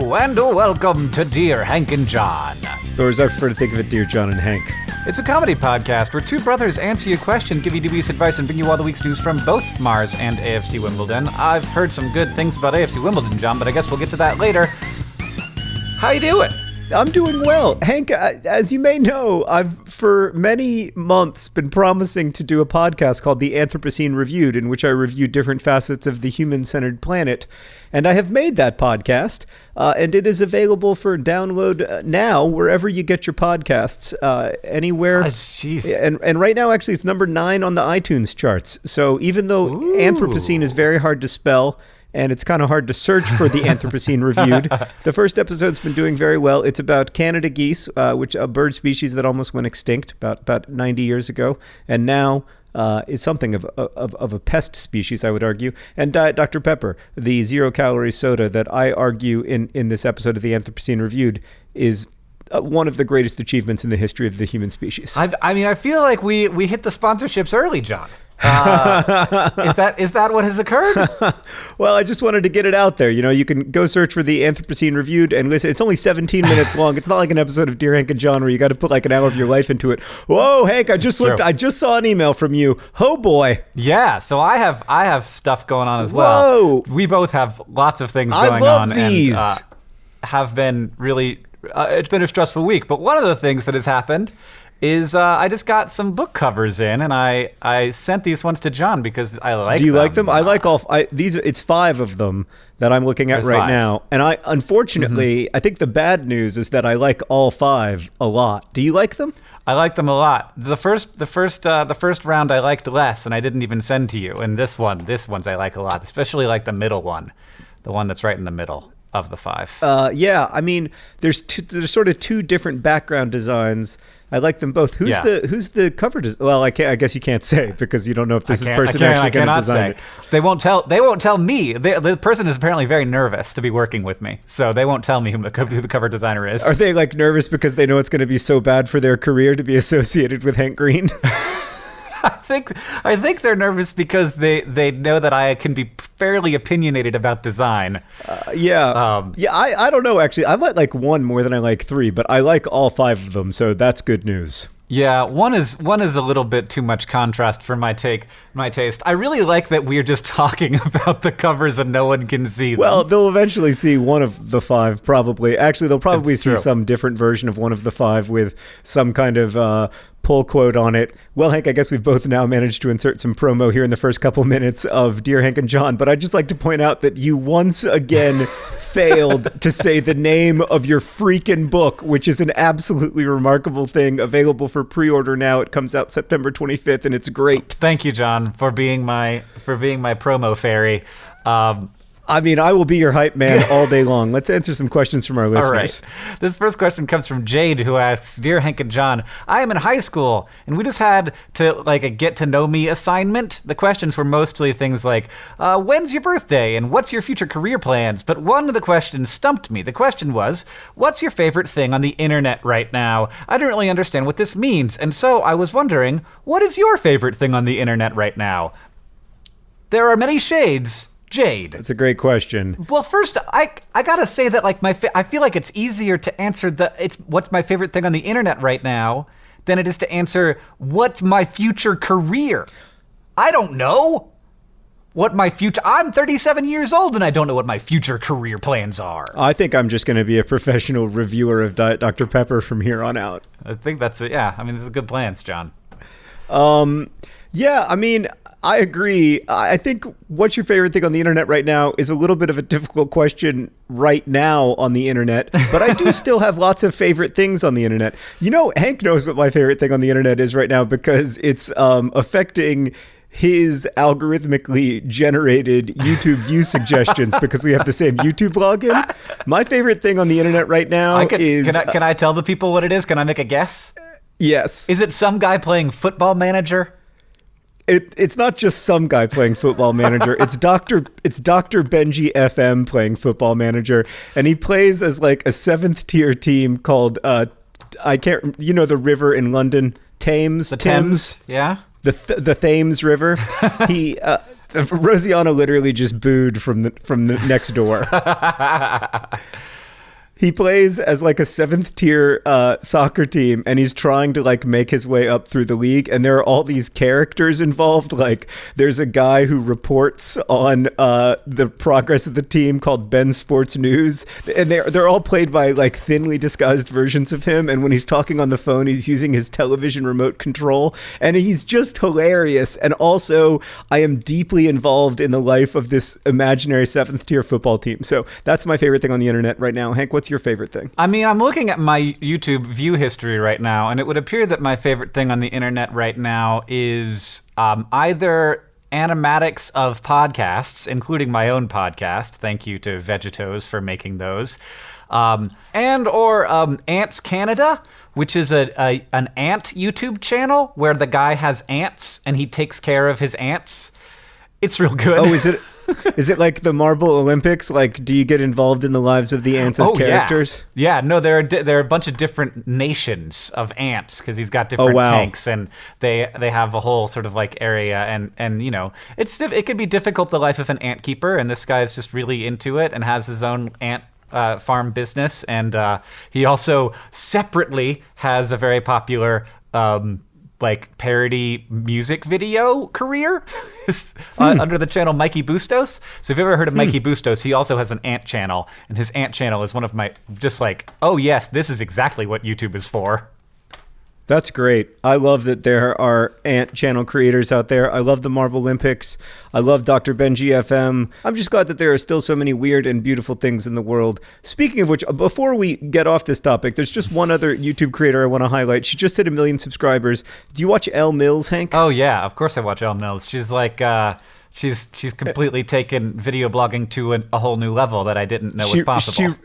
Hello, and welcome to Dear Hank and John. Or as I prefer to think of it, Dear John and Hank. It's a comedy podcast where two brothers answer your question, give you dubious advice, and bring you all the week's news from both Mars and AFC Wimbledon. I've heard some good things about AFC Wimbledon, John, but I guess we'll get to that later. How you doing? I'm doing well. Hank, as you may know, I've for many months been promising to do a podcast called The Anthropocene Reviewed, in which I review different facets of the human-centered planet. And I have made that podcast, and it is available for download now wherever you get your podcasts, anywhere. And right now, actually, it's number 9 on the iTunes charts. So even though Anthropocene is very hard to spell, and it's kind of hard to search for the Anthropocene Reviewed, the first episode's been doing very well. It's about Canada geese, which a bird species that almost went extinct about 90 years ago, and now is something of a pest species, I would argue. And Diet Dr. Pepper, the zero-calorie soda that I argue in this episode of the Anthropocene Reviewed is one of the greatest achievements in the history of the human species. I feel like we hit the sponsorships early, John. Is that what has occurred? Well, I just wanted to get it out there. You know, you can go search for the Anthropocene Reviewed and listen. It's only 17 minutes long. It's not like an episode of Dear Hank and John where you got to put like an hour of your life into it. Whoa, Hank, I just saw an email from you. Oh boy. Yeah, so I have stuff going on as well. Whoa. We both have lots of things going on. I love these. And have been really it's been a stressful week, but one of the things that has happened is I just got some book covers in, and I sent these ones to John because I like them. Do you like them? I like all these. It's 5 of them that I'm looking at right now. And I, unfortunately, I think the bad news is that I like all 5 a lot. Do you like them? I like them a lot. The first round I liked less, and I didn't even send to you. And this one's I like a lot, especially like the middle one, the one that's right in the middle of the 5. Yeah, I mean, there's sort of 2 different background designs. I like them both. Who's the cover design? Well, I guess you can't say because you don't know if this person actually going to design it. They won't tell me. The person is apparently very nervous to be working with me, so they won't tell me who the cover designer is. Are they like nervous because they know it's going to be so bad for their career to be associated with Hank Green? I think they're nervous because they know that I can be fairly opinionated about design. I don't know, actually. I like 1 more than I like 3, but I like all 5 of them, so that's good news. Yeah, one is a little bit too much contrast for my taste. I really like that we're just talking about the covers and no one can see them. Well, they'll eventually see one of the 5, probably. Actually, they'll probably see some different version of one of the 5 with some kind of pull quote on it. Well, Hank, I guess we've both now managed to insert some promo here in the first couple minutes of Dear Hank and John, but I'd just like to point out that you once again failed to say the name of your freaking book, which is an absolutely remarkable thing, available for pre-order now. It comes out September 25th, and it's great. Thank you, John, for being my promo fairy. I mean, I will be your hype man all day long. Let's answer some questions from our listeners. All right. This first question comes from Jade, who asks, Dear Hank and John, I am in high school, and we just had a get-to-know-me assignment. The questions were mostly things like, when's your birthday, and what's your future career plans? But one of the questions stumped me. The question was, what's your favorite thing on the internet right now? I don't really understand what this means, and so I was wondering, what is your favorite thing on the internet right now? There are many shades. Jade. That's a great question. Well, first, I gotta say that I feel like it's easier to answer what's my favorite thing on the internet right now than it is to answer what's my future career. I don't know what my future. I'm 37 years old and I don't know what my future career plans are. I think I'm just going to be a professional reviewer of Diet Dr. Pepper from here on out. I think that's it. Yeah, I mean, this is good plans, John. Yeah, I mean, I agree. I think what's your favorite thing on the internet right now is a little bit of a difficult question right now on the internet, but I do still have lots of favorite things on the internet. You know, Hank knows what my favorite thing on the internet is right now because it's affecting his algorithmically generated YouTube view suggestions because we have the same YouTube login. My favorite thing on the internet right now is... Can I tell the people what it is? Can I make a guess? Yes. Is it some guy playing Football Manager? It's not just some guy playing Football Manager. It's Dr. Benji FM playing Football Manager, and he plays as like a 7th tier team called the river in London, Thames. The Thames, yeah. The Thames River. He Rosianna literally just booed from the next door. He plays as like a 7th tier soccer team, and he's trying to like make his way up through the league. And there are all these characters involved. Like there's a guy who reports on the progress of the team called Ben Sports News, and they're all played by like thinly disguised versions of him. And when he's talking on the phone, he's using his television remote control, and he's just hilarious. And also, I am deeply involved in the life of this imaginary 7th tier football team. So that's my favorite thing on the internet right now. Hank, what's your favorite thing? I mean, I'm looking at my YouTube view history right now, and it would appear that my favorite thing on the internet right now is either animatics of podcasts, including my own podcast. Thank you to Vegetos for making those. And or Ants Canada, which is an ant YouTube channel where the guy has ants and he takes care of his ants. It's real good. Oh, is it like the Marble Olympics? Like, do you get involved in the lives of the ants as characters? Yeah, no, there are a bunch of different nations of ants because he's got different tanks, and they have a whole sort of like area, and you know, it could be difficult, the life of an ant keeper, and this guy's just really into it and has his own ant farm business, and he also separately has a very popular like parody music video career under the channel Mikey Bustos. So if you've ever heard of Mikey Bustos, he also has an ant channel, and his ant channel is one of my just like, oh yes, this is exactly what YouTube is for. That's great. I love that there are ant channel creators out there. I love the Marble Olympics. I love Dr. Benji FM. I'm just glad that there are still so many weird and beautiful things in the world. Speaking of which, before we get off this topic, there's just one other YouTube creator I want to highlight. She just hit 1 million subscribers. Do you watch Elle Mills, Hank? Oh yeah, of course I watch Elle Mills. She's like, she's completely taken video blogging to a whole new level that I didn't know was possible.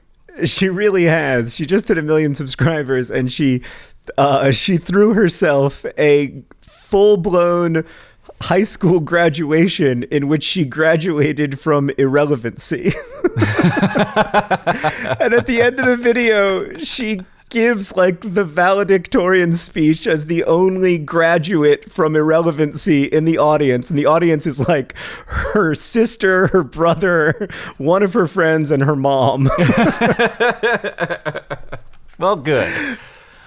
She really has. She just hit 1 million subscribers, and she threw herself a full-blown high school graduation in which she graduated from irrelevancy. And at the end of the video, she gives like the valedictorian speech as the only graduate from irrelevancy in the audience, and the audience is like her sister, her brother, one of her friends, and her mom. Well, good.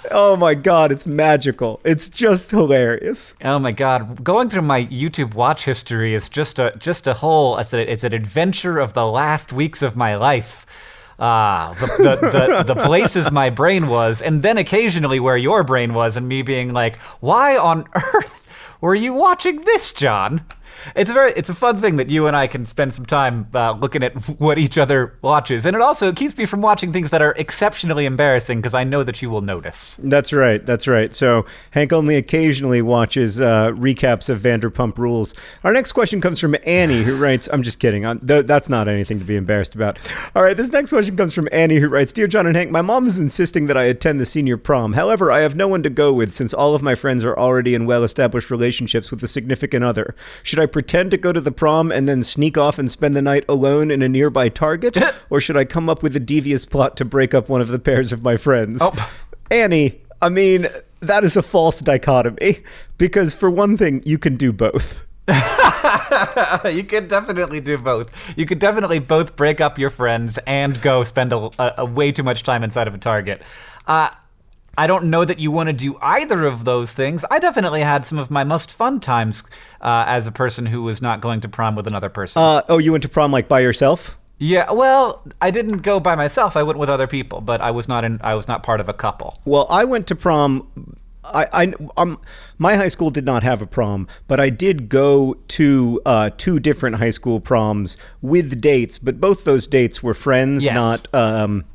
Oh my God, it's magical. It's just hilarious. Oh my God, going through my YouTube watch history is just a whole. It's an adventure of the last weeks of my life. The places my brain was, and then occasionally where your brain was, and me being like, why on earth were you watching this, John? It's a fun thing that you and I can spend some time looking at what each other watches, and it also keeps me from watching things that are exceptionally embarrassing because I know that you will notice. That's right. So Hank only occasionally watches recaps of Vanderpump Rules. Our next question comes from Annie, who writes, I'm just kidding. That's not anything to be embarrassed about. All right, this next question comes from Annie, who writes, Dear John and Hank, my mom is insisting that I attend the senior prom. However, I have no one to go with since all of my friends are already in well-established relationships with a significant other. Should I pretend to go to the prom and then sneak off and spend the night alone in a nearby Target? Or should I come up with a devious plot to break up one of the pairs of my friends? Oh. Annie, I mean, that is a false dichotomy. Because for one thing, you can do both. You could definitely do both. You could definitely both break up your friends and go spend a way too much time inside of a Target. I don't know that you want to do either of those things. I definitely had some of my most fun times as a person who was not going to prom with another person. You went to prom like by yourself? Yeah, well, I didn't go by myself. I went with other people, but I was not part of a couple. Well, I went to prom. My high school did not have a prom, but I did go to 2 different high school proms with dates. But both those dates were friends, yes.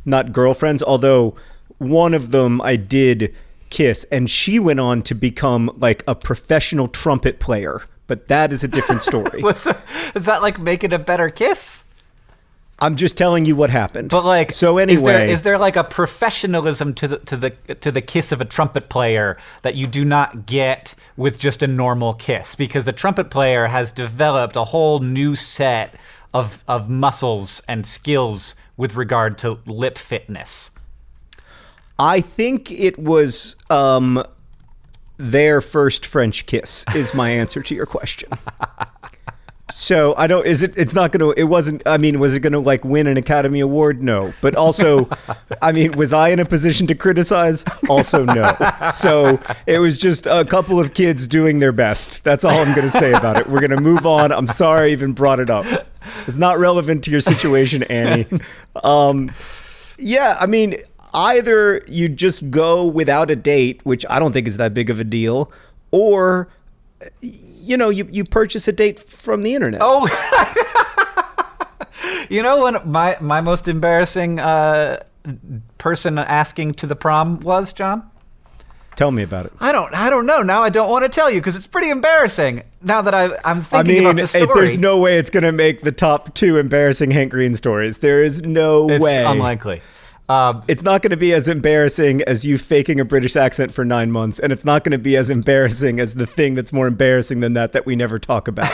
Not girlfriends. Although one of them I did kiss, and she went on to become like a professional trumpet player. But that is a different story. Does that like make it a better kiss? I'm just telling you what happened. But like, so anyway, is there like a professionalism to the kiss of a trumpet player that you do not get with just a normal kiss? Because a trumpet player has developed a whole new set of muscles and skills with regard to lip fitness. I think it was their first French kiss is my answer to your question. So I don't. Is it? It's not gonna. It wasn't. I mean, was it gonna like win an Academy Award? No. But also, I mean, was I in a position to criticize? Also, no. So it was just a couple of kids doing their best. That's all I'm gonna say about it. We're gonna move on. I'm sorry I even brought it up. It's not relevant to your situation, Annie. Yeah, I mean, either you just go without a date, which I don't think is that big of a deal, or you purchase a date from the internet. Oh, when my most embarrassing person asking to the prom was, John? Tell me about it. I don't know. Now I don't want to tell you because it's pretty embarrassing. Now that I'm thinking about the story. There's no way it's going to make the top 2 embarrassing Hank Green stories. There is no way. It's unlikely. It's not going to be as embarrassing as you faking a British accent for 9 months, and it's not going to be as embarrassing as the thing that's more embarrassing than that we never talk about.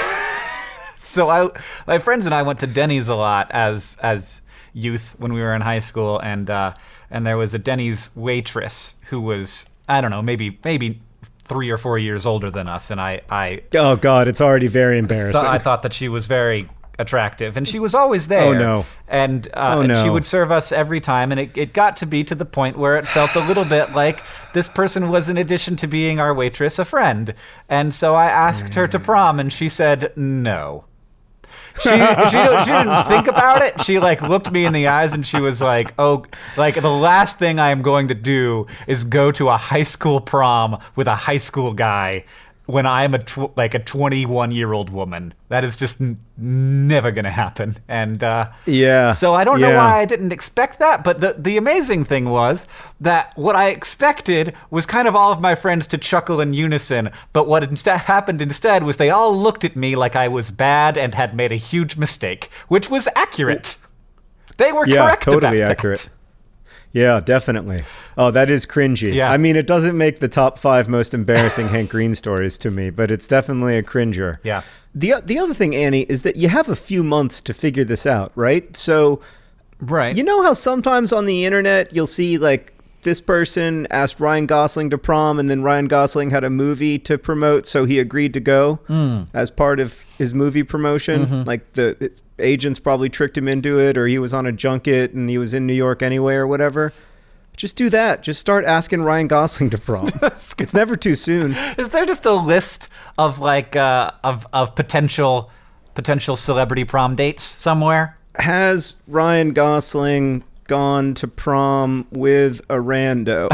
So my friends and I went to Denny's a lot as youth when we were in high school, and there was a Denny's waitress who was, I don't know, maybe 3 or 4 years older than us, and I oh God, it's already very embarrassing. So I thought that she was very attractive, and she was always there. Oh no! And she would serve us every time, and it got to be to the point where it felt a little bit like this person was, in addition to being our waitress, a friend. And so I asked her to prom, and she said no. She didn't think about it. She looked me in the eyes and she was like, "Oh, the last thing I am going to do is go to a high school prom with a high school guy when I'm a 21-year-old woman. That is just never going to happen." And yeah. So I don't know why I didn't expect that, but the amazing thing was that what I expected was kind of all of my friends to chuckle in unison, but what happened instead was they all looked at me like I was bad and had made a huge mistake, which was accurate. They were correct about that. Yeah, totally accurate. Yeah, definitely. Oh, that is cringy. Yeah. I mean, it doesn't make the top 5 most embarrassing Hank Green stories to me, but it's definitely a cringer. Yeah. The other thing, Annie, is that you have a few months to figure this out, right? So, right. You know how sometimes on the internet you'll see this person asked Ryan Gosling to prom, and then Ryan Gosling had a movie to promote, so he agreed to go as part of his movie promotion. Mm-hmm. The agents probably tricked him into it, or he was on a junket and he was in New York anyway or whatever. Just do that. Just start asking Ryan Gosling to prom. It's never too soon. Is there just a list of of potential celebrity prom dates somewhere? Has Ryan Gosling gone to prom with a rando?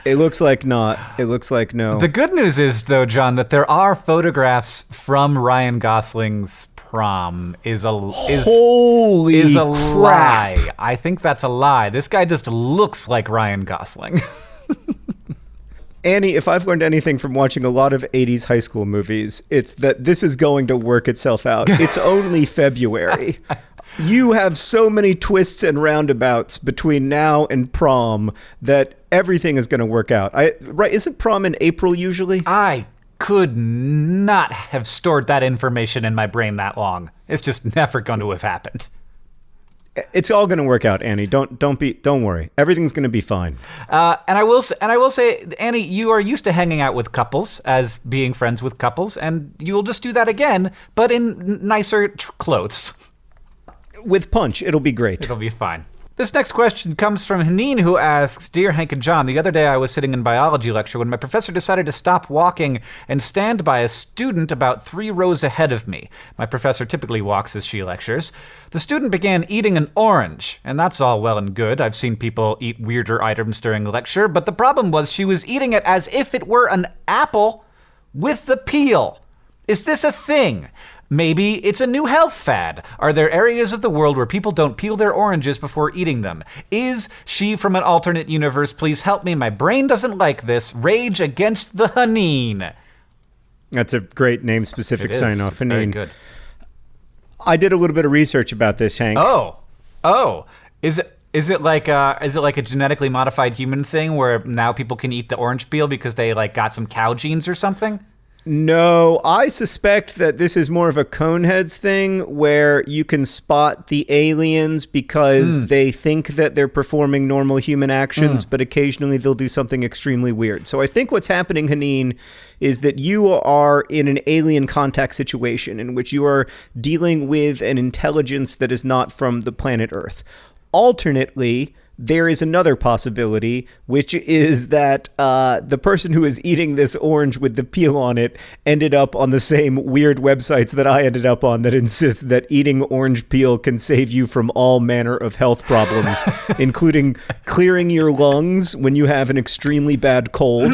It looks like not. It looks like no. The good news is, though, John, that there are photographs from Ryan Gosling's prom. Holy crap. lie. I think that's a lie. This guy just looks like Ryan Gosling. Annie, if I've learned anything from watching a lot of 80s high school movies, it's that this is going to work itself out. It's only February. You have so many twists and roundabouts between now and prom that everything is going to work out. Right? Isn't prom in April usually? I could not have stored that information in my brain that long. It's just never going to have happened. It's all going to work out, Annie. Don't worry. Everything's going to be fine. And I will say, Annie, you are used to hanging out with couples, as being friends with couples, and you will just do that again, but in nicer clothes. With punch, it'll be great. It'll be fine. This next question comes from Haneen, who asks, "Dear Hank and John, the other day I was sitting in biology lecture when my professor decided to stop walking and stand by a student about 3 rows ahead of me. My professor typically walks as she lectures. The student began eating an orange, and that's all well and good. I've seen people eat weirder items during lecture, but the problem was she was eating it as if it were an apple with the peel. Is this a thing? Maybe it's a new health fad. Are there areas of the world where people don't peel their oranges before eating them? Is she from an alternate universe? Please help me. My brain doesn't like this. Rage against the Haneen." That's a great name-specific sign-off, Haneen. Very good. I did a little bit of research about this, Hank. Oh. Is it like a genetically modified human thing where now people can eat the orange peel because they got some cow genes or something? No, I suspect that this is more of a Coneheads thing where you can spot the aliens because they think that they're performing normal human actions, but occasionally they'll do something extremely weird. So I think what's happening, Haneen, is that you are in an alien contact situation in which you are dealing with an intelligence that is not from the planet Earth. Alternately, there is another possibility, which is that the person who is eating this orange with the peel on it ended up on the same weird websites that I ended up on that insist that eating orange peel can save you from all manner of health problems, including clearing your lungs when you have an extremely bad cold.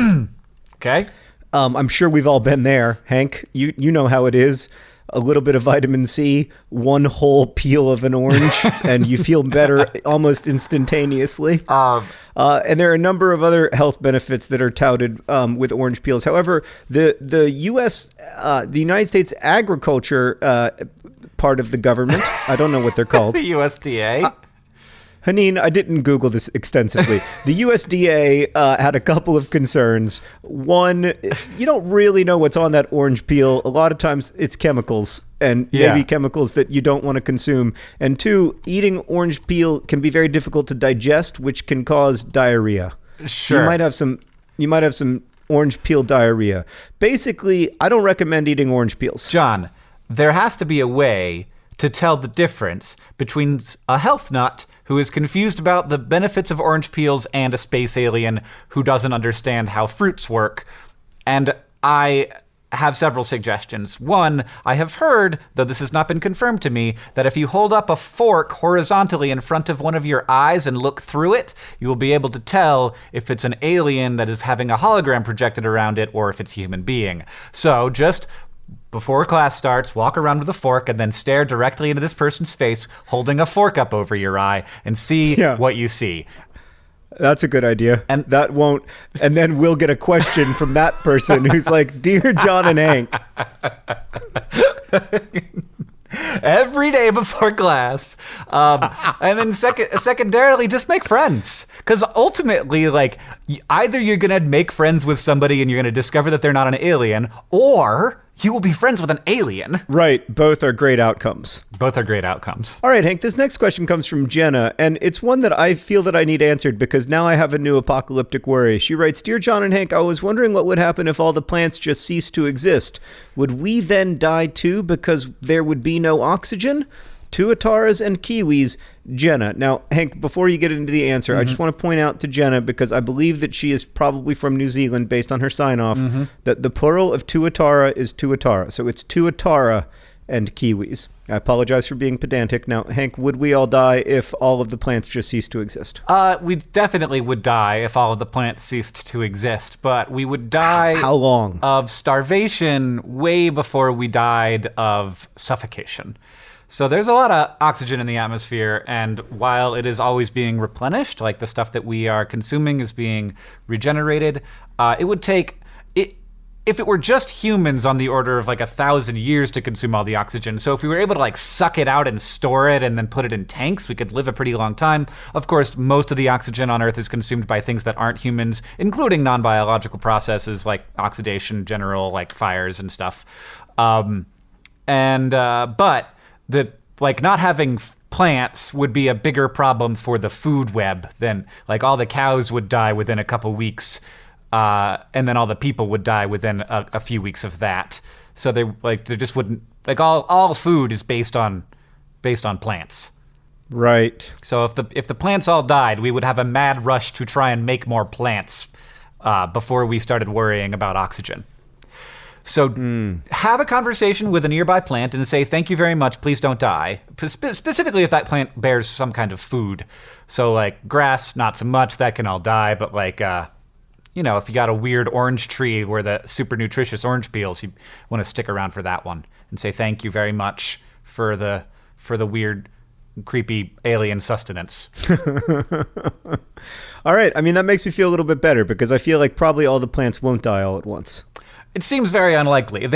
Okay. I'm sure we've all been there, Hank. You know how it is. A little bit of vitamin C, one whole peel of an orange, and you feel better almost instantaneously. And there are a number of other health benefits that are touted with orange peels. However, the United States agriculture part of the government, I don't know what they're called. The USDA. Haneen, I didn't Google this extensively. The USDA had a couple of concerns. One, you don't really know what's on that orange peel. A lot of times it's chemicals, and maybe chemicals that you don't want to consume. And two, eating orange peel can be very difficult to digest, which can cause diarrhea. Sure. You might have some orange peel diarrhea. Basically, I don't recommend eating orange peels. John, there has to be a way to tell the difference between a health nut who is confused about the benefits of orange peels and a space alien who doesn't understand how fruits work. And I have several suggestions. One, I have heard, though this has not been confirmed to me, that if you hold up a fork horizontally in front of one of your eyes and look through it, you will be able to tell if it's an alien that is having a hologram projected around it or if it's a human being. So just before class starts, walk around with a fork and then stare directly into this person's face, holding a fork up over your eye, and see what you see. That's a good idea. And then we'll get a question from that person who's like, "Dear John and Hank." Every day before class. And then secondarily, just make friends. Because ultimately, like, either you're going to make friends with somebody and you're going to discover that they're not an alien, or you will be friends with an alien. Right. Both are great outcomes. Both are great outcomes. All right, Hank, this next question comes from Jenna, and it's one that I feel that I need answered because now I have a new apocalyptic worry. She writes, "Dear John and Hank, I was wondering what would happen if all the plants just ceased to exist. Would we then die too because there would be no oxygen? Tuataras and kiwis, Jenna." Now, Hank, before you get into the answer, I just want to point out to Jenna, because I believe that she is probably from New Zealand based on her sign-off, that the plural of tuatara is tuatara. So it's tuatara and kiwis. I apologize for being pedantic. Now, Hank, would we all die if all of the plants just ceased to exist? We definitely would die if all of the plants ceased to exist, but we would die... How long? ...of starvation way before we died of suffocation. So there's a lot of oxygen in the atmosphere, and while it is always being replenished, like the stuff that we are consuming is being regenerated, it would take... If it were just humans, on the order of like 1,000 years to consume all the oxygen. So if we were able to like suck it out and store it and then put it in tanks, we could live a pretty long time. Of course, most of the oxygen on Earth is consumed by things that aren't humans, including non-biological processes like oxidation, general like fires and stuff. But the like not having plants would be a bigger problem for the food web than like all the cows would die within a couple weeks. And then all the people would die within a few weeks of that. So they just wouldn't like all food is based on plants. Right. So if the plants all died, we would have a mad rush to try and make more plants before we started worrying about oxygen. So have a conversation with a nearby plant and say, "Thank you very much, please don't die." Specifically if that plant bears some kind of food. So like grass, not so much, that can all die, but like if you got a weird orange tree where the super nutritious orange peels, you want to stick around for that one and say thank you very much for the weird, creepy alien sustenance. All right. I mean, that makes me feel a little bit better because I feel like probably all the plants won't die all at once. It seems very unlikely.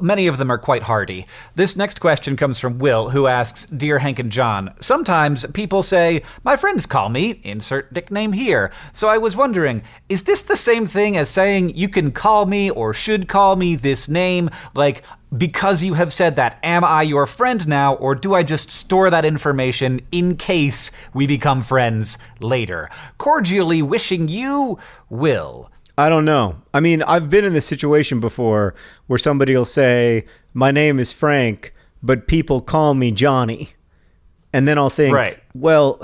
Many of them are quite hardy. This next question comes from Will, who asks, Dear Hank and John, sometimes people say, my friends call me, insert nickname here. So I was wondering, is this the same thing as saying you can call me or should call me this name? Like, because you have said that, am I your friend now, or do I just store that information in case we become friends later? Cordially wishing you, Will. I don't know. I mean, I've been in this situation before where somebody will say, my name is Frank, but people call me Johnny. And then I'll think, right. Well,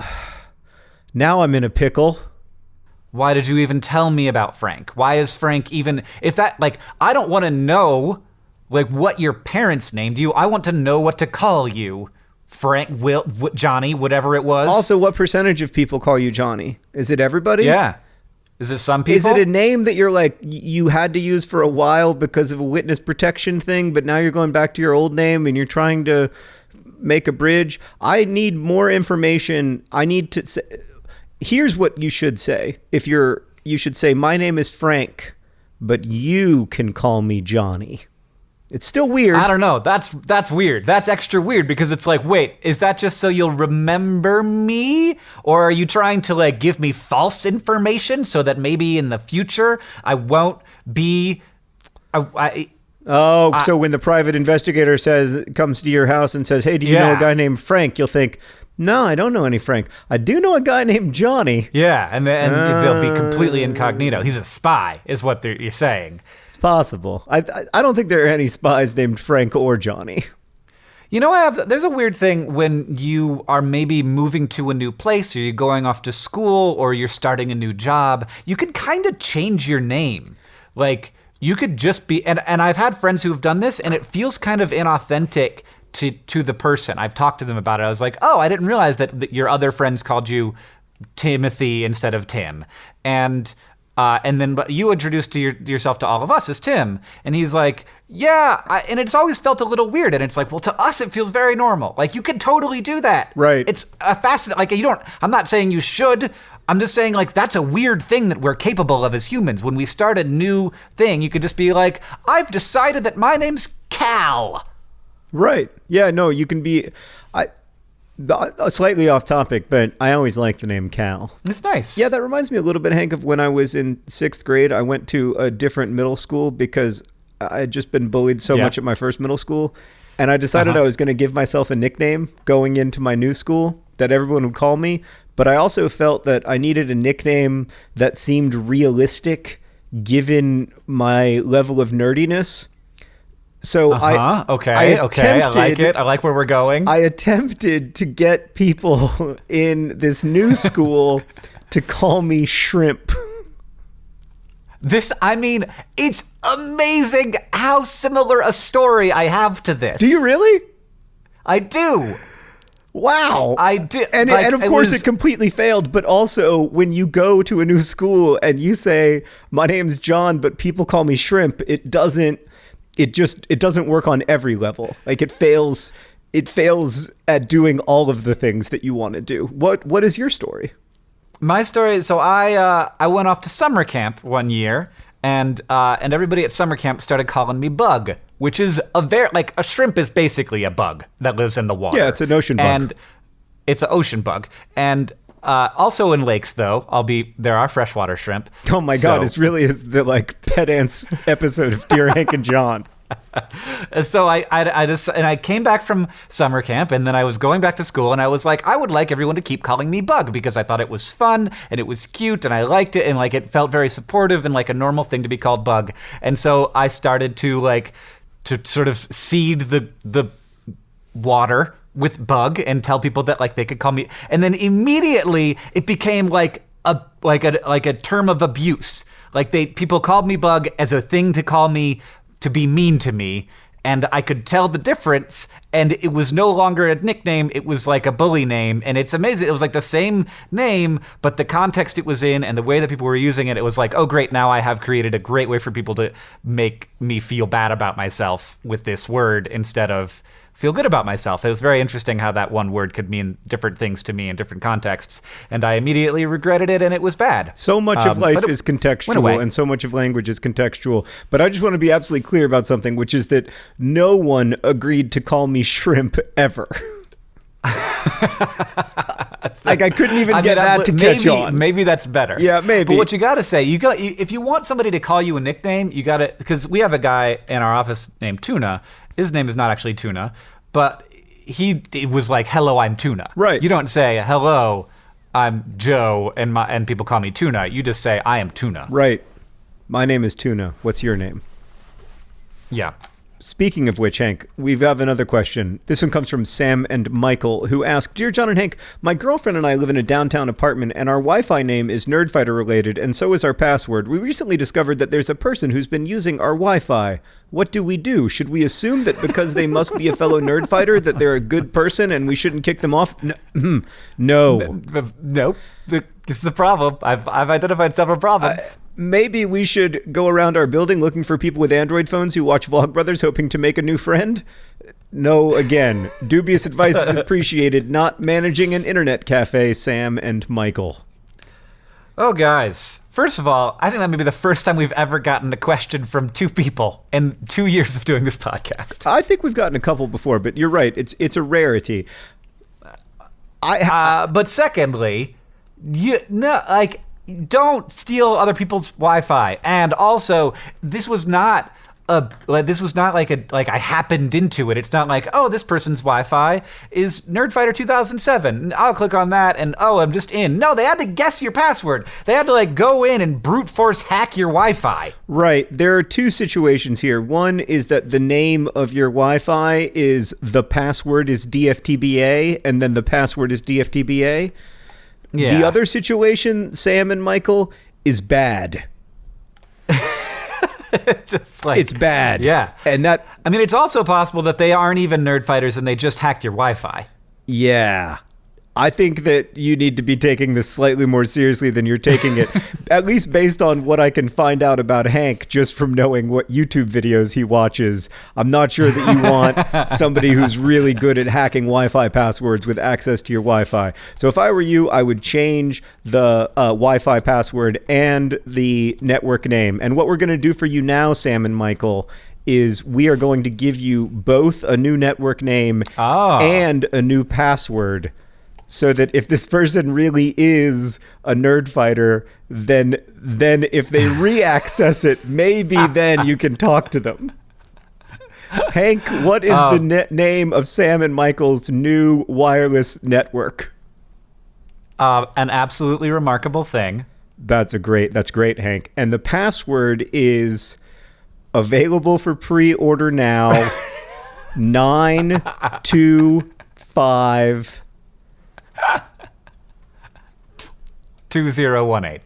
now I'm in a pickle. Why did you even tell me about Frank? Why is Frank even, if that, like, I don't want to know, like, what your parents named you. I want to know what to call you. Frank, Will, Johnny, whatever it was. Also, what percentage of people call you Johnny? Is it everybody? Yeah. Is it some people? Is it a name that you're like, you had to use for a while because of a witness protection thing, but now you're going back to your old name and you're trying to make a bridge? I need more information. I need to say, here's what you should say. You should say, my name is Frank, but you can call me Johnny. It's still weird. I don't know. That's weird. That's extra weird because it's like, wait, is that just so you'll remember me? Or are you trying to like give me false information so that maybe in the future I won't be... So when the private investigator comes to your house and says, hey, do you know a guy named Frank? You'll think, no, I don't know any Frank. I do know a guy named Johnny. Yeah, and they'll be completely incognito. He's a spy, is what you're saying. Possible. I don't think there are any spies named Frank or Johnny. You know, there's a weird thing when you are maybe moving to a new place, or you're going off to school, or you're starting a new job. You could kind of change your name. Like, you could just be, and I've had friends who have done this, and it feels kind of inauthentic to the person. I've talked to them about it. I was like, oh, I didn't realize that your other friends called you Timothy instead of Tim. And then but you introduced yourself to all of us as Tim. And he's like, yeah. And it's always felt a little weird. And it's like, well, to us, it feels very normal. Like, you could totally do that. Right. It's a fascinating, like, I'm not saying you should. I'm just saying, like, that's a weird thing that we're capable of as humans. When we start a new thing, you could just be like, I've decided that my name's Cal. Right. Yeah, no, you can be... Slightly off topic, but I always liked the name Cal. It's nice. Yeah, that reminds me a little bit, Hank, of when I was in 6th grade. I went to a different middle school because I had just been bullied so much at my first middle school. And I decided I was going to give myself a nickname going into my new school that everyone would call me. But I also felt that I needed a nickname that seemed realistic given my level of nerdiness. So okay. I like it. I like where we're going. I attempted to get people in this new school to call me Shrimp. It's amazing how similar a story I have to this. Do you really? I do. Wow. I do. And of course it completely failed, but also when you go to a new school and you say, my name's John, but people call me Shrimp, it doesn't work on every level. Like, it fails at doing all of the things that you want to do. What is your story? My story, so I went off to summer camp one year, and everybody at summer camp started calling me Bug, which is a shrimp is basically a bug that lives in the water. Yeah, it's an ocean bug. And it's an ocean bug. And also in lakes, though, there are freshwater shrimp. Oh my God, it really is the like Pet Ants episode of Dear Hank and John. So I came back from summer camp, and then I was going back to school, and I was like, I would like everyone to keep calling me Bug because I thought it was fun and it was cute and I liked it, and like it felt very supportive and like a normal thing to be called Bug. And so I started to sort of seed the water with Bug and tell people that like they could call me, and then immediately it became like a term of abuse. Like people called me Bug as a thing to call me, to be mean to me, and I could tell the difference, and it was no longer a nickname, it was like a bully name. And it's amazing. It was like the same name, but the context it was in and the way that people were using it, it was like, oh great, now I have created a great way for people to make me feel bad about myself with this word instead of feel good about myself. It was very interesting how that one word could mean different things to me in different contexts, and I immediately regretted it, and it was bad. So much of life is contextual, and so much of language is contextual. But I just want to be absolutely clear about something, which is that no one agreed to call me shrimp ever. Like I couldn't even get that to catch on. Maybe that's better. Yeah, maybe. But what you got to say, if you want somebody to call you a nickname, you got to, because we have a guy in our office named Tuna. His name is not actually Tuna, but it was like, hello, I'm Tuna. Right. You don't say, hello, I'm Joe, and people call me Tuna. You just say, I am Tuna. Right. My name is Tuna. What's your name? Yeah. Speaking of which, Hank, we have another question. This one comes from Sam and Michael, who ask, Dear John and Hank, my girlfriend and I live in a downtown apartment, and our Wi-Fi name is Nerdfighter related, and so is our password. We recently discovered that there's a person who's been using our Wi-Fi. What do we do? Should we assume that because they must be a fellow Nerdfighter that they're a good person and we shouldn't kick them off? No. Nope. This is the problem. I've identified several problems. Maybe we should go around our building looking for people with Android phones who watch Vlogbrothers hoping to make a new friend? No, again, dubious advice is appreciated. Not managing an internet cafe, Sam and Michael. Oh, guys. First of all, I think that may be the first time we've ever gotten a question from two people in 2 years of doing this podcast. I think we've gotten a couple before, but you're right. It's a rarity. But secondly, don't steal other people's Wi-Fi. And also, this was not like I happened into it. It's not like, oh, this person's Wi-Fi is Nerdfighter 2007. I'll click on that and I'm just in. No, they had to guess your password. They had to go in and brute force hack your Wi-Fi. Right. There are two situations here. One is that the name of your Wi-Fi is the password is DFTBA and then the password is DFTBA. Yeah. The other situation, Sam and Michael, is bad. Just like, it's bad. Yeah. And that, I mean, it's also possible that they aren't even Nerdfighters and they just hacked your Wi-Fi. Yeah. I think that you need to be taking this slightly more seriously than you're taking it, at least based on what I can find out about Hank just from knowing what YouTube videos he watches. I'm not sure that you want somebody who's really good at hacking Wi-Fi passwords with access to your Wi-Fi. So if I were you, I would change the Wi-Fi password and the network name. And what we're going to do for you now, Sam and Michael, is we are going to give you both a new network name and a new password. So that if this person really is a Nerdfighter, then if they re-access it, maybe then you can talk to them. Hank, what is the name of Sam and Michael's new wireless network? An absolutely remarkable thing. That's great, Hank. And the password is available for pre-order now. 925 2018.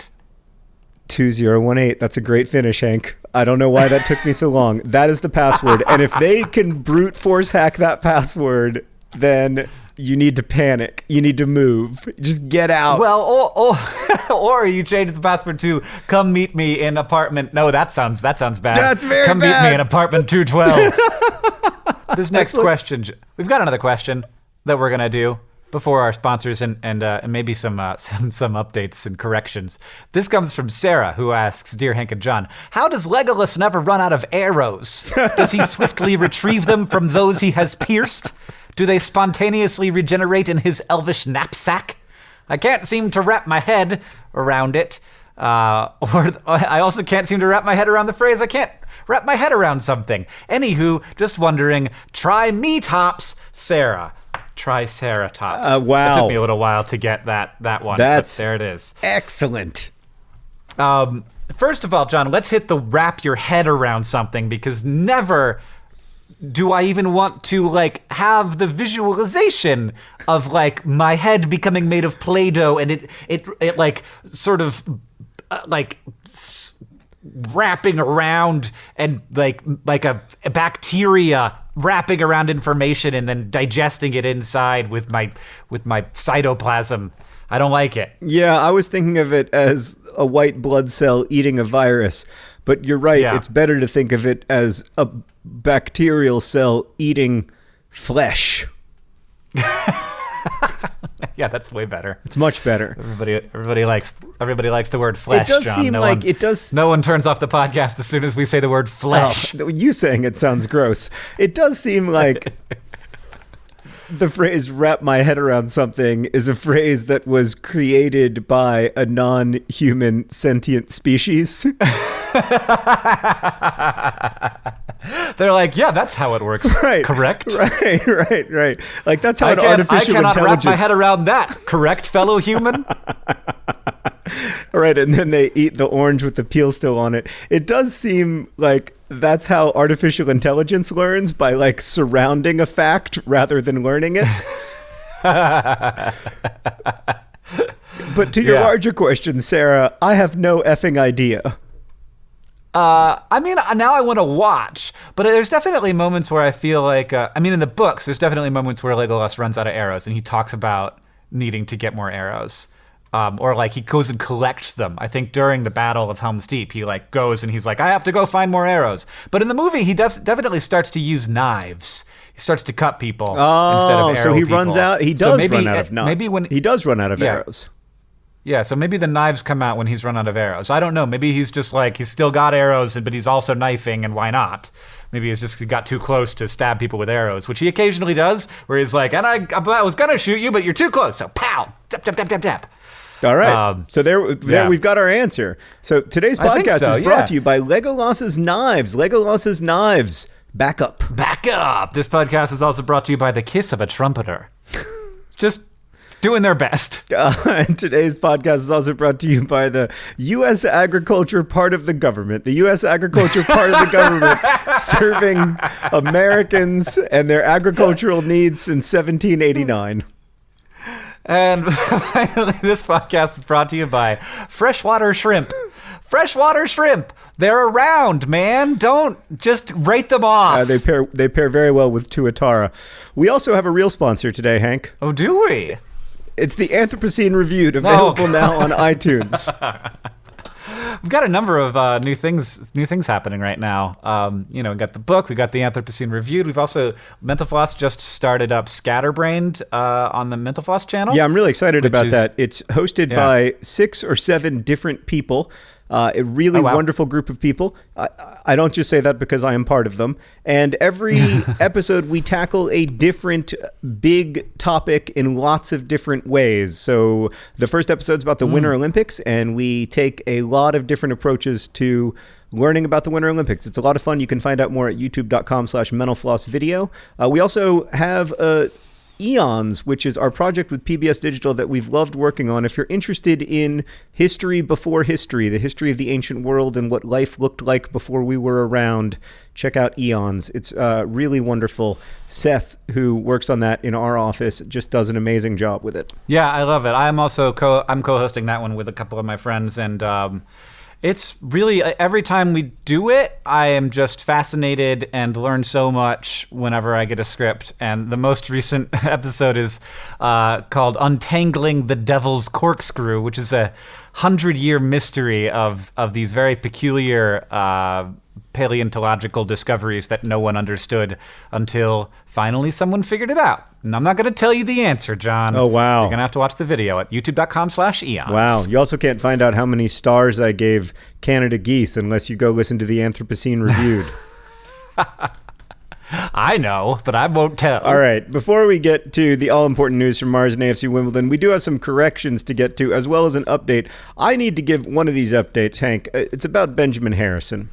2018. That's a great finish, Hank. I don't know why that took me so long. That is the password. And if they can brute force hack that password, then you need to panic. You need to move. Just get out. Well, or you change the password to "come meet me in apartment." No, that sounds bad. That's very come bad. Meet me in apartment 212. This next question, we've got another question that we're gonna do before our sponsors and maybe some updates and corrections. This comes from Sarah, who asks, Dear Hank and John, how does Legolas never run out of arrows? Does he swiftly retrieve them from those he has pierced? Do they spontaneously regenerate in his elvish knapsack? I can't seem to wrap my head around it. Or I also can't seem to wrap my head around the phrase, I can't wrap my head around something. Anywho, just wondering, try me tops, Sarah. Triceratops. Wow. It took me a little while to get that one, but there it is. Excellent. First of all, John, let's hit the wrap your head around something, because never do I even want to have the visualization of my head becoming made of Play-Doh and it sort of wrapping around and like a bacteria wrapping around information and then digesting it inside with my cytoplasm. I don't like it. Yeah, I was thinking of it as a white blood cell eating a virus, but you're right. Yeah. It's better to think of it as a bacterial cell eating flesh. Yeah, that's way better. It's much better. Everybody likes the word flesh. It does John. seem it does. No one turns off the podcast as soon as we say the word flesh. Oh, you saying it sounds gross. It does seem like the phrase "wrap my head around something" is a phrase that was created by a non-human sentient species. They're like, yeah, that's how it works. Right. Correct. Right. Like that's how artificial intelligence. I cannot wrap my head around that. Correct, fellow human. Right, and then they eat the orange with the peel still on it. It does seem like that's how artificial intelligence learns, by like surrounding a fact rather than learning it. But to your larger question, Sarah, I have no effing idea. I mean, now I want to watch, but there's definitely moments where I feel like, in the books, there's definitely moments where Legolas runs out of arrows and he talks about needing to get more arrows. Or like he goes and collects them. I think during the Battle of Helm's Deep, he like goes and he's like, I have to go find more arrows. But in the movie, he definitely starts to use knives. He starts to cut people instead of arrow so he people. runs out. He does run out of knives. Maybe when he does run out of arrows. Yeah, so maybe the knives come out when he's run out of arrows. I don't know. Maybe he's just like, he's still got arrows, but he's also knifing, and why not? Maybe he got too close to stab people with arrows, which he occasionally does, where he's like, and I was going to shoot you, but you're too close, so pow, tap, tap, tap, tap, tap. All right. So there we've got our answer. So today's podcast is brought to you by Legolas's Knives. Legolas's Knives. Back up. Back up. This podcast is also brought to you by the kiss of a trumpeter. Just doing their best. And today's podcast is also brought to you by the U.S. agriculture part of the government. The U.S. agriculture part of the government serving Americans and their agricultural needs since 1789. And finally, this podcast is brought to you by Freshwater Shrimp. Freshwater shrimp. They're around, man. Don't just rate them off. They pair very well with tuatara. We also have a real sponsor today, Hank. Oh, do we? It's the Anthropocene Reviewed, available now on iTunes. We've got a number of new things happening right now. We got the book, we got the Anthropocene Reviewed. We've also, Mental Floss just started up Scatterbrained on the Mental Floss channel. Yeah, I'm really excited about that. It's hosted by 6 or 7 different people. A really wonderful group of people. I don't just say that because I am part of them. And every episode, we tackle a different big topic in lots of different ways. So the first episode's about the Winter Olympics, and we take a lot of different approaches to learning about the Winter Olympics. It's a lot of fun. You can find out more at youtube.com/mentalflossvideo. We also have Eons, which is our project with PBS Digital that we've loved working on. If you're interested in history before history, the history of the ancient world and what life looked like before we were around, check out Eons. It's really wonderful. Seth, who works on that in our office, just does an amazing job with it. Yeah, I love it. I'm also co-hosting that one with a couple of my friends, and it's really, every time we do it, I am just fascinated and learn so much whenever I get a script. And the most recent episode is called Untangling the Devil's Corkscrew, which is a 100-year mystery of these very peculiar paleontological discoveries that no one understood until finally someone figured it out. And I'm not going to tell you the answer, John. Oh, wow. You're going to have to watch the video at youtube.com/eons. Wow. You also can't find out how many stars I gave Canada Geese unless you go listen to the Anthropocene Reviewed. I know, but I won't tell. All right. Before we get to the all-important news from Mars and AFC Wimbledon, we do have some corrections to get to, as well as an update. I need to give one of these updates, Hank. It's about Benjamin Harrison.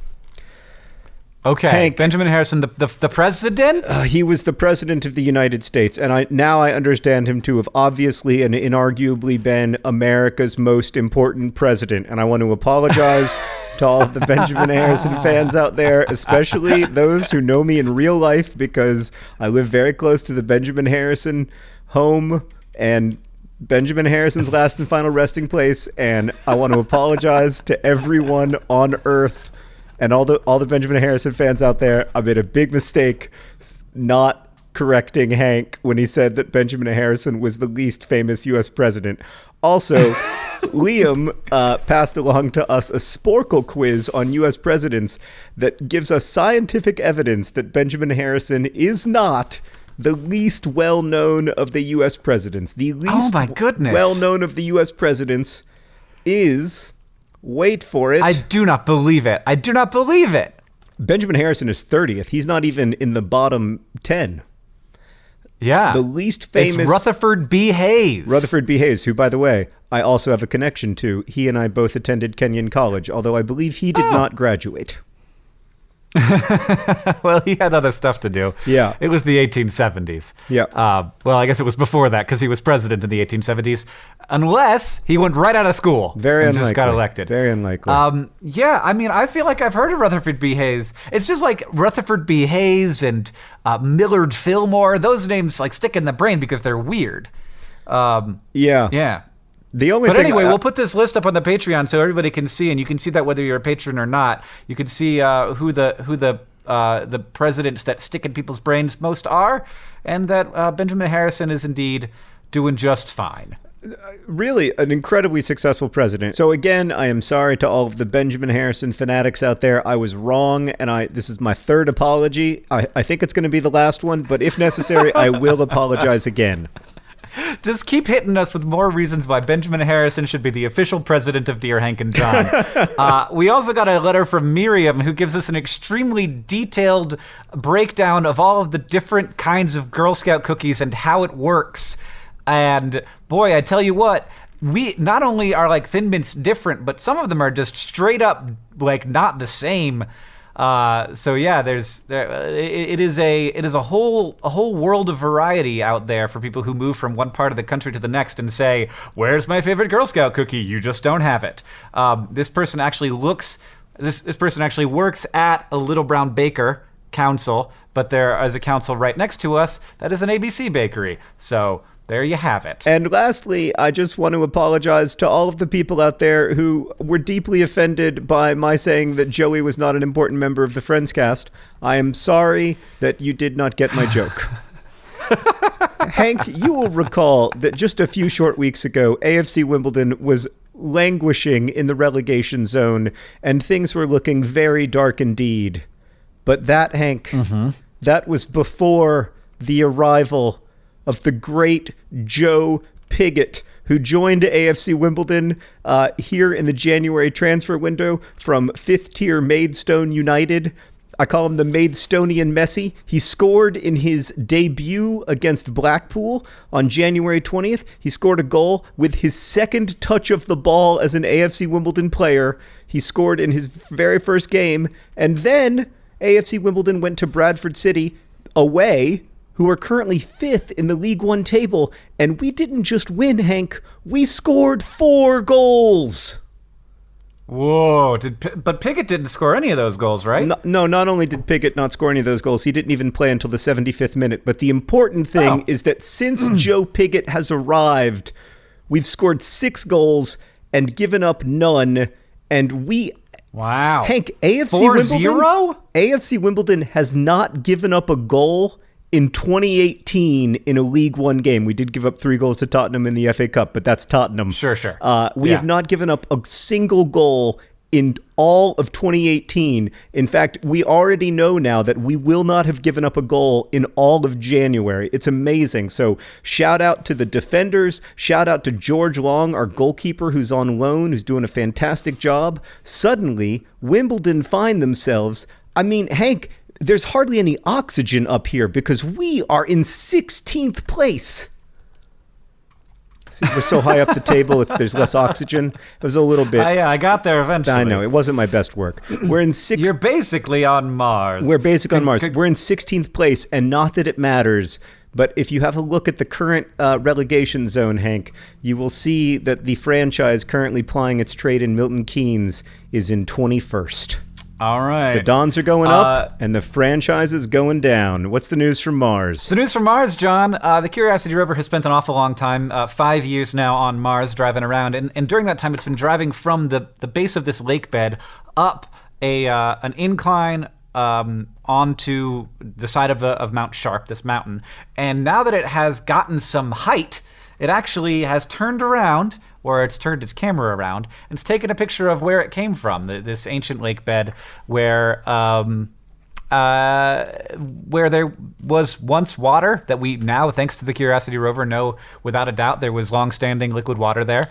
Okay, Hank, Benjamin Harrison, the president? He was the president of the United States, and I understand him to have obviously and inarguably been America's most important president. And I want to apologize to all of the Benjamin Harrison fans out there, especially those who know me in real life, because I live very close to the Benjamin Harrison home, and Benjamin Harrison's last and final resting place, and I want to apologize to everyone on Earth and all the Benjamin Harrison fans out there. I made a big mistake not correcting Hank when he said that Benjamin Harrison was the least famous U.S. president. Also, Liam passed along to us a Sporkle quiz on U.S. presidents that gives us scientific evidence that Benjamin Harrison is not the least well-known of the U.S. presidents. The least well-known of the U.S. presidents is, wait for it. I do not believe it. I do not believe it. Benjamin Harrison is 30th. He's not even in the bottom 10. Yeah. The least famous... It's Rutherford B. Hayes. Rutherford B. Hayes, who, by the way, I also have a connection to. He and I both attended Kenyon College, although I believe he did not graduate. Well, he had other stuff to do. Yeah. It was the 1870s. Yeah. Well, I guess it was before that because he was president in the 1870s. Unless he went right out of school and just got elected. Very unlikely. Yeah, I mean, I feel like I've heard of Rutherford B. Hayes. It's just like Rutherford B. Hayes and Millard Fillmore. Those names like stick in the brain because they're weird. Yeah. Yeah. But anyway, we'll put this list up on the Patreon so everybody can see, and you can see that whether you're a patron or not. You can see who the presidents that stick in people's brains most are, and that Benjamin Harrison is indeed doing just fine. Really, an incredibly successful president. So again, I am sorry to all of the Benjamin Harrison fanatics out there. I was wrong, and this is my third apology. I think it's going to be the last one, but if necessary, I will apologize again. Just keep hitting us with more reasons why Benjamin Harrison should be the official president of Dear Hank and John. We also got a letter from Miriam who gives us an extremely detailed breakdown of all of the different kinds of Girl Scout cookies and how it works. And boy, I tell you what, we not only are like Thin Mints different, but some of them are just straight up like not the same. So yeah, it is a whole world of variety out there for people who move from one part of the country to the next and say, "Where's my favorite Girl Scout cookie? You just don't have it." This person actually works at a Little Brown Baker Council, but there is a council right next to us that is an ABC bakery. So there you have it. And lastly, I just want to apologize to all of the people out there who were deeply offended by my saying that Joey was not an important member of the Friends cast. I am sorry that you did not get my joke. Hank, you will recall that just a few short weeks ago, AFC Wimbledon was languishing in the relegation zone, and things were looking very dark indeed. But that, Hank, that was before the arrival of the great Joe Pigott, who joined AFC Wimbledon here in the January transfer window from fifth-tier Maidstone United. I call him the Maidstonian Messi. He scored in his debut against Blackpool on January 20th. He scored a goal with his second touch of the ball as an AFC Wimbledon player. He scored in his very first game, and then AFC Wimbledon went to Bradford City away, who are currently fifth in the League One table, and we didn't just win, Hank. We scored 4 goals. Whoa! But Pigott didn't score any of those goals, right? No, not only did Pigott not score any of those goals, he didn't even play until the 75th minute. But the important thing is that since Joe Pigott has arrived, we've scored 6 goals and given up none, and we... Wow. Hank, AFC Wimbledon has not given up a goal in 2018 in a League One game. We did give up 3 goals to Tottenham in the FA Cup, but that's Tottenham. Sure. We have not given up a single goal in all of 2018. In fact, we already know now that we will not have given up a goal in all of January. It's amazing. So shout out to the defenders. Shout out to George Long, our goalkeeper, who's on loan, who's doing a fantastic job. Suddenly, Wimbledon find themselves... I mean, Hank, there's hardly any oxygen up here because we are in 16th place. See, we're so high up the table, there's less oxygen. It was a little bit... Yeah, I got there eventually. I know, it wasn't my best work. We're in You're basically on Mars. We're basically on Mars. We're in 16th place, and not that it matters, but if you have a look at the current relegation zone, Hank, you will see that the franchise currently plying its trade in Milton Keynes is in 21st. All right. The dawns are going up, and the franchise is going down. What's the news from Mars? The news from Mars, John. The Curiosity rover has spent an awful long time, 5 years now on Mars, driving around. And during that time, it's been driving from the base of this lake bed up an incline onto the side of Mount Sharp, this mountain. And now that it has gotten some height, it actually has turned around, or it's turned its camera around, and it's taken a picture of where it came from, this ancient lake bed where there was once water that we now, thanks to the Curiosity rover, know without a doubt there was long-standing liquid water there.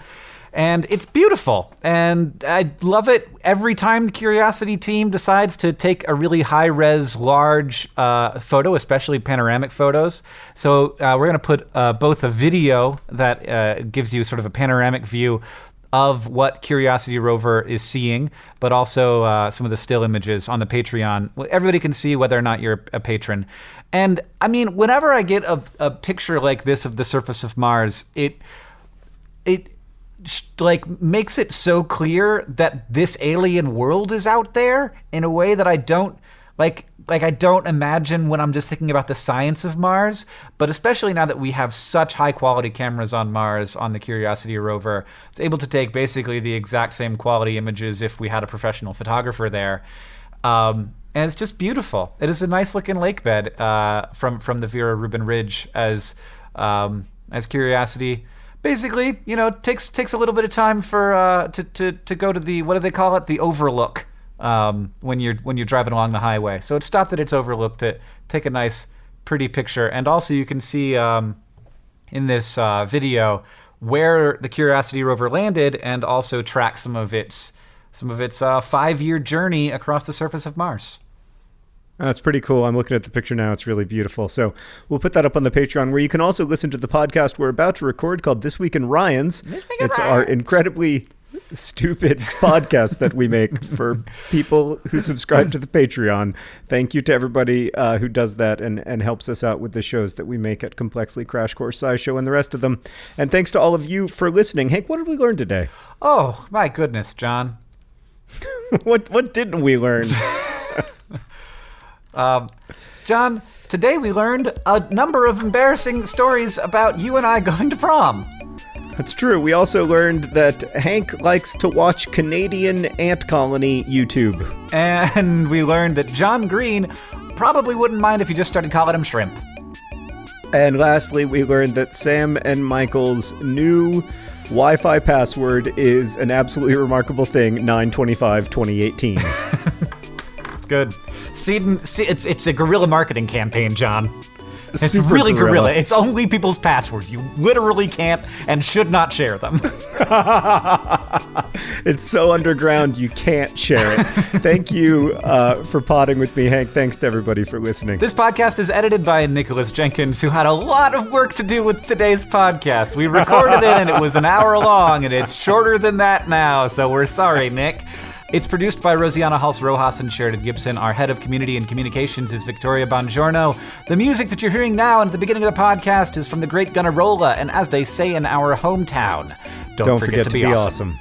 And it's beautiful, and I love it every time the Curiosity team decides to take a really high-res, large photo, especially panoramic photos. So we're going to put both a video that gives you sort of a panoramic view of what Curiosity rover is seeing, but also some of the still images on the Patreon. Everybody can see whether or not you're a patron. And, I mean, whenever I get a picture like this of the surface of Mars, it like makes it so clear that this alien world is out there in a way that I don't like I don't imagine when I'm just thinking about the science of Mars. But especially now that we have such high quality cameras on Mars on the Curiosity rover, it's able to take basically the exact same quality images if we had a professional photographer there. And it's just beautiful. It is a nice looking lake bed from the Vera Rubin Ridge as Curiosity. Basically, takes a little bit of time for to go to the, what do they call it, the overlook when you're driving along the highway. So it stopped at its overlook to take a nice, pretty picture, and also you can see in this video where the Curiosity rover landed, and also track some of its 5-year journey across the surface of Mars. That's pretty cool. I'm looking at the picture now. It's really beautiful. So we'll put that up on the Patreon, where you can also listen to the podcast we're about to record called This Week in Ryans. It's our incredibly stupid podcast that we make for people who subscribe to the Patreon. Thank you to everybody who does that and helps us out with the shows that we make at Complexly, Crash Course, SciShow, and the rest of them. And thanks to all of you for listening. Hank, what did we learn today? Oh, my goodness, John. What didn't we learn? John, today we learned a number of embarrassing stories about you and I going to prom. That's true. We also learned that Hank likes to watch Canadian ant colony YouTube. And we learned that John Green probably wouldn't mind if you just started calling him Shrimp. And lastly, we learned that Sam and Michael's new Wi-Fi password is an absolutely remarkable thing, 9/25/2018. Good. See, it's a guerrilla marketing campaign, John. It's Super really guerrilla. It's only people's passwords. You literally can't and should not share them. It's so underground you can't share it. Thank you for potting with me, Hank. Thanks to everybody for listening. This podcast is edited by Nicholas Jenkins, who had a lot of work to do with today's podcast. We recorded it and it was an hour long, and it's shorter than that now, so we're sorry, Nick. It's produced by Rosiana Hals-Rojas and Sheridan Gibson. Our head of community and communications is Victoria Bongiorno. The music that you're hearing now and at the beginning of the podcast is from the great Gunnarolla, and as they say in our hometown, don't forget to be awesome.